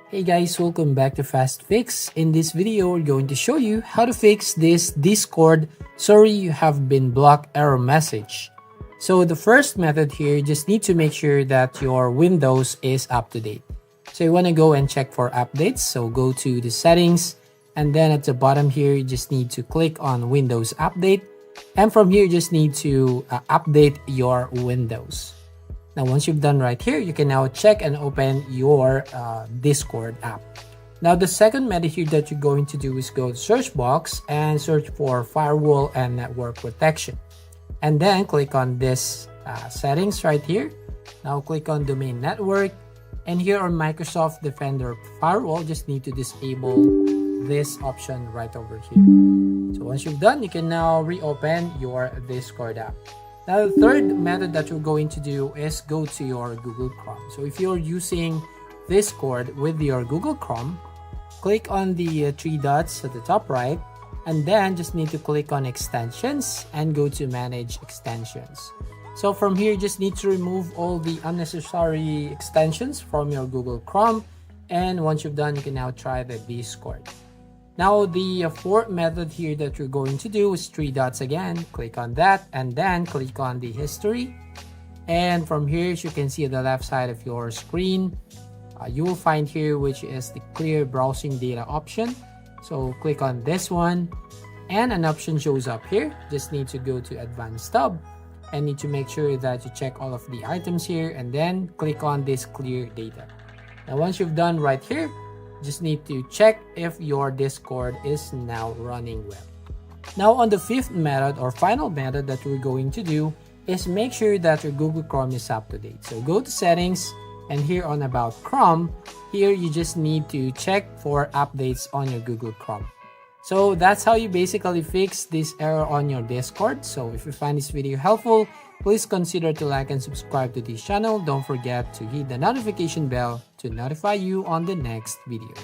Hey guys, welcome back to Fast Fix. In this video, we're going to show you how to fix this Discord "sorry you have been blocked" error message. So the first method here, you just need to make sure that your Windows is up to date. So you want to go and check for updates. So go to the settings, and then at the bottom here, you just need to click on Windows Update. And from here, you just need to update your Windows. Now, once you've done right here, you can now check and open your Discord app. Now, the second method here that you're going to do is go to search box and search for firewall and network protection. And then click on this settings right here. Now click on domain network. And here on Microsoft Defender Firewall, just need to disable this option right over here. So once you've done, you can now reopen your Discord app. Now, the third method that you're going to do is go to your Google Chrome. So if you're using Discord with your Google Chrome, click on the three dots at the top right, and then just need to click on extensions and go to manage extensions. So from here, you just need to remove all the unnecessary extensions from your Google Chrome. And once you've done, you can now try the Discord. Now, the fourth method here that you're going to do is three dots again. Click on that and then click on the history. And from here, as you can see at the left side of your screen, you will find here which is the clear browsing data option. So click on this one and an option shows up here. Just need to go to advanced tab and need to make sure that you check all of the items here and then click on this clear data. Now, once you've done right here, just need to check if your Discord is now running well. Now, on the fifth method or final method that we're going to do is make sure that your Google Chrome is up to date. So go to settings, and here on about Chrome, here you just need to check for updates on your Google Chrome. So that's how you basically fix this error on your Discord. So if you find this video helpful, please consider to like and subscribe to this channel. Don't forget to hit the notification bell to notify you on the next video.